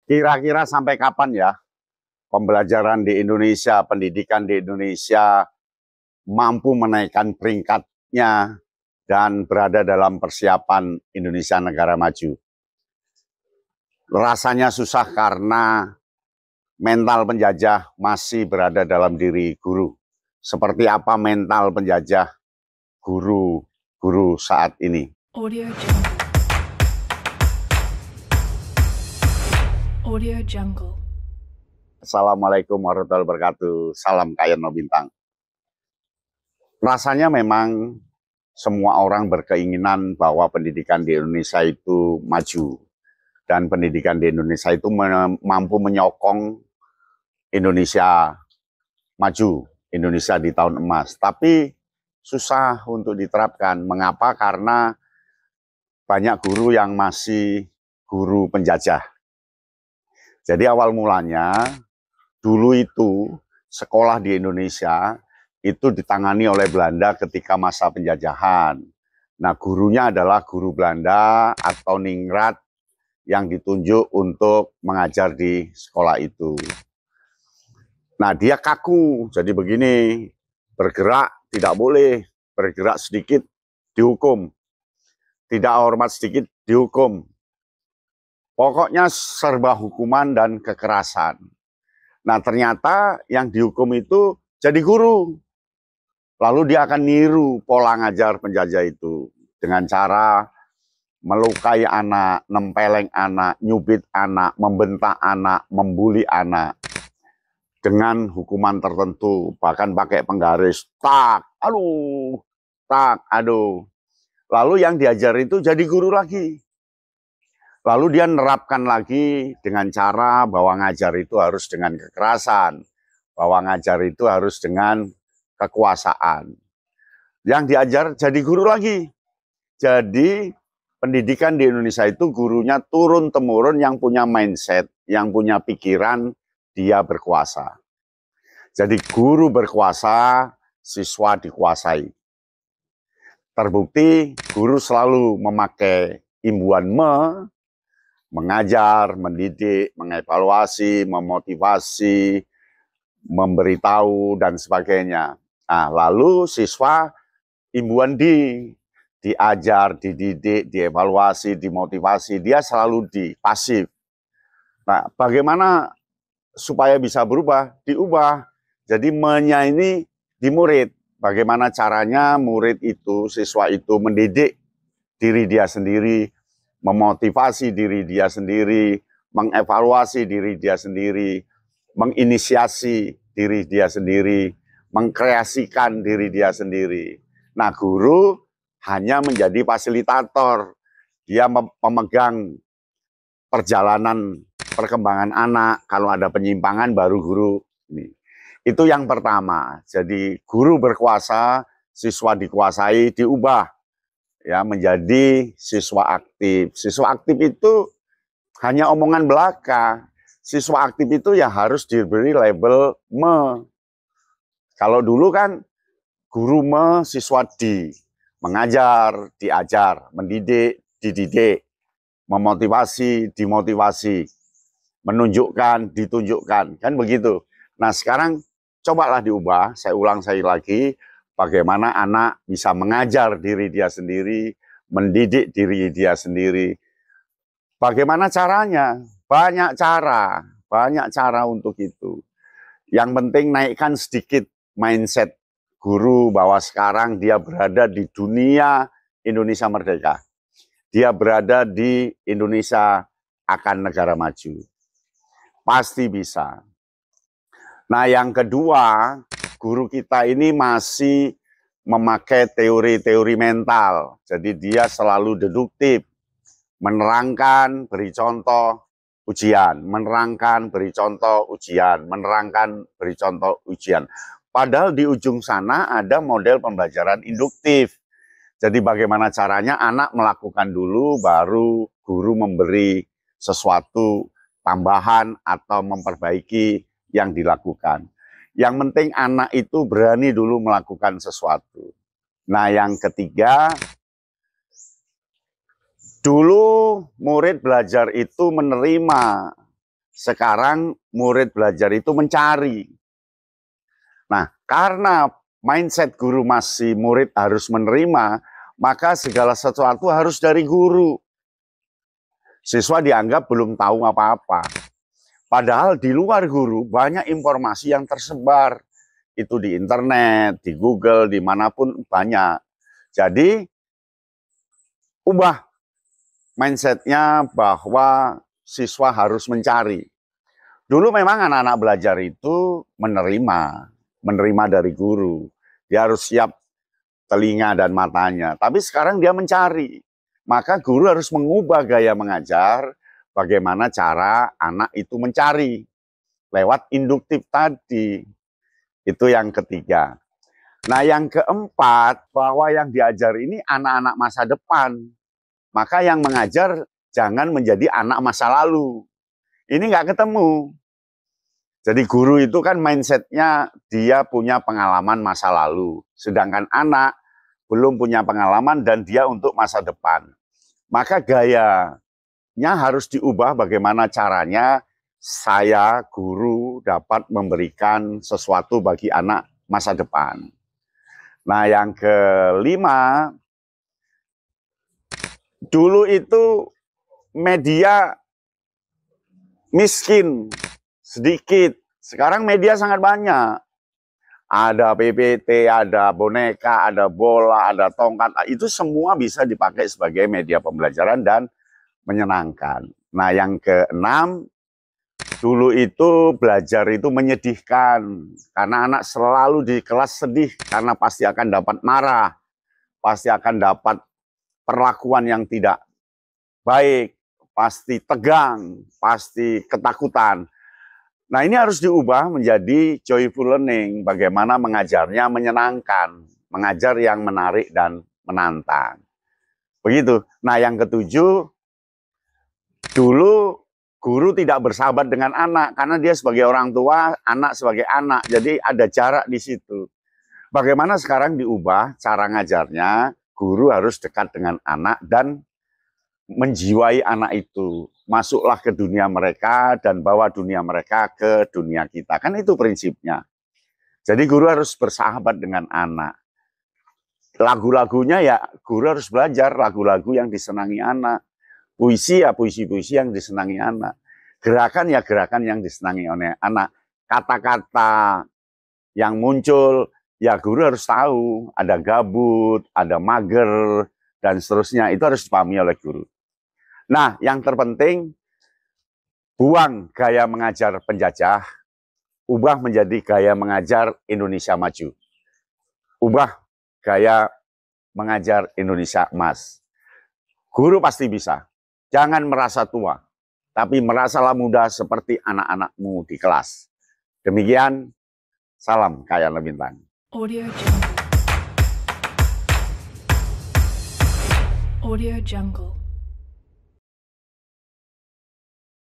Kira-kira sampai kapan ya pembelajaran di Indonesia, pendidikan di Indonesia mampu menaikkan peringkatnya dan berada dalam persiapan Indonesia negara maju? Rasanya susah karena mental penjajah masih berada dalam diri guru. Seperti apa mental penjajah guru-guru saat ini? Audio Jungle. Audio Jungle. Assalamualaikum warahmatullahi wabarakatuh. Salam Kayano Bintang. Rasanya memang semua orang berkeinginan bahwa pendidikan di Indonesia itu maju. Dan pendidikan di Indonesia itu mampu menyokong Indonesia maju, Indonesia di tahun emas. Tapi susah untuk diterapkan. Mengapa? Karena banyak guru yang masih guru penjajah. Jadi awal mulanya, dulu itu sekolah di Indonesia itu ditangani oleh Belanda ketika masa penjajahan. Nah, gurunya adalah guru Belanda atau ningrat yang ditunjuk untuk mengajar di sekolah itu. Nah, dia kaku, jadi begini, bergerak tidak boleh, bergerak sedikit dihukum, tidak hormat sedikit dihukum. Pokoknya serba hukuman dan kekerasan. Nah, ternyata yang dihukum itu jadi guru. Lalu dia akan niru pola ngajar penjajah itu dengan cara melukai anak, nempeleng anak, nyubit anak, membentak anak, membuli anak dengan hukuman tertentu, bahkan pakai penggaris, tak, aduh, tak, aduh. Lalu yang diajar itu jadi guru lagi. Lalu dia nerapkan lagi dengan cara bahwa ngajar itu harus dengan kekerasan, bahwa ngajar itu harus dengan kekuasaan. Yang diajar jadi guru lagi. Jadi pendidikan di Indonesia itu gurunya turun-temurun yang punya mindset, yang punya pikiran dia berkuasa. Jadi guru berkuasa, siswa dikuasai. Terbukti guru selalu memakai imbuhan mengajar, mendidik, mengevaluasi, memotivasi, memberitahu, dan sebagainya. Nah, lalu siswa imbuhan diajar, dididik, dievaluasi, dimotivasi, dia selalu pasif. Nah, bagaimana supaya bisa berubah? Diubah. Jadi me-nya ini di murid. Bagaimana caranya murid itu, siswa itu mendidik diri dia sendiri, memotivasi diri dia sendiri, mengevaluasi diri dia sendiri, menginisiasi diri dia sendiri, mengkreasikan diri dia sendiri. Nah, guru hanya menjadi fasilitator. Dia memegang perjalanan perkembangan anak. Kalau ada penyimpangan baru guru. Itu yang pertama. Jadi guru berkuasa, siswa dikuasai, diubah ya menjadi siswa aktif. Siswa aktif itu hanya omongan belaka. Siswa aktif itu ya harus diberi label me. Kalau dulu kan guru me, siswa di. Mengajar, diajar, mendidik, dididik, memotivasi, dimotivasi, menunjukkan, ditunjukkan, kan begitu. Nah, sekarang cobalah diubah, saya ulang sekali lagi, bagaimana anak bisa mengajar diri dia sendiri, mendidik diri dia sendiri. Bagaimana caranya? Banyak cara untuk itu. Yang penting naikkan sedikit mindset guru bahwa sekarang dia berada di dunia Indonesia merdeka. Dia berada di Indonesia akan negara maju. Pasti bisa. Nah, yang kedua, guru kita ini masih memakai teori-teori mental. Jadi dia selalu deduktif, menerangkan, beri contoh, ujian, menerangkan, beri contoh, ujian, menerangkan, beri contoh, ujian. Padahal di ujung sana ada model pembelajaran induktif. Jadi bagaimana caranya anak melakukan dulu, baru guru memberi sesuatu tambahan atau memperbaiki yang dilakukan. Yang penting anak itu berani dulu melakukan sesuatu. Nah, yang ketiga, dulu murid belajar itu menerima sekarang murid belajar itu mencari. Nah, karena mindset guru masih murid harus menerima, maka segala sesuatu harus dari guru. Siswa dianggap belum tahu apa-apa. Padahal di luar guru banyak informasi yang tersebar. Itu di internet, di Google, dimanapun banyak. Jadi, ubah mindsetnya bahwa siswa harus mencari. Dulu memang anak-anak belajar itu menerima dari guru. Dia harus siap telinga dan matanya. Tapi sekarang dia mencari. Maka guru harus mengubah gaya mengajar, bagaimana cara anak itu mencari. Lewat induktif tadi. Itu yang ketiga. Nah, yang keempat, bahwa yang diajar ini anak-anak masa depan. Maka yang mengajar jangan menjadi anak masa lalu. Ini nggak ketemu. Jadi guru itu kan mindsetnya dia punya pengalaman masa lalu. Sedangkan anak belum punya pengalaman dan dia untuk masa depan. Maka gayanya harus diubah bagaimana caranya saya, guru, dapat memberikan sesuatu bagi anak masa depan. Nah, yang kelima, dulu itu media miskin, sedikit. Sekarang media sangat banyak. Ada PPT, ada boneka, ada bola, ada tongkat. Itu semua bisa dipakai sebagai media pembelajaran dan menyenangkan. Nah, yang keenam, dulu itu belajar itu menyedihkan. Karena anak selalu di kelas sedih, karena pasti akan dapat marah. Pasti akan dapat perlakuan yang tidak baik. Pasti tegang, pasti ketakutan. Nah, ini harus diubah menjadi joyful learning. Bagaimana mengajarnya menyenangkan, mengajar yang menarik dan menantang. Begitu. Nah, yang ketujuh, dulu guru tidak bersahabat dengan anak karena dia sebagai orang tua, anak sebagai anak. Jadi ada jarak di situ. Bagaimana sekarang diubah cara ngajarnya, guru harus dekat dengan anak dan menjiwai anak itu. Masuklah ke dunia mereka dan bawa dunia mereka ke dunia kita. Kan itu prinsipnya. Jadi guru harus bersahabat dengan anak. Lagu-lagunya ya guru harus belajar lagu-lagu yang disenangi anak. Puisi ya puisi-puisi yang disenangi anak. Gerakan ya gerakan yang disenangi oleh anak. Kata-kata yang muncul ya guru harus tahu. Ada gabut, ada mager, dan seterusnya. Itu harus dipahami oleh guru. Nah, yang terpenting, buang gaya mengajar penjajah, ubah menjadi gaya mengajar Indonesia maju. Ubah gaya mengajar Indonesia emas. Guru pasti bisa. Jangan merasa tua, tapi merasalah muda seperti anak-anakmu di kelas. Demikian, salam Kayana Bintang. Audio Jungle. Audio Jungle.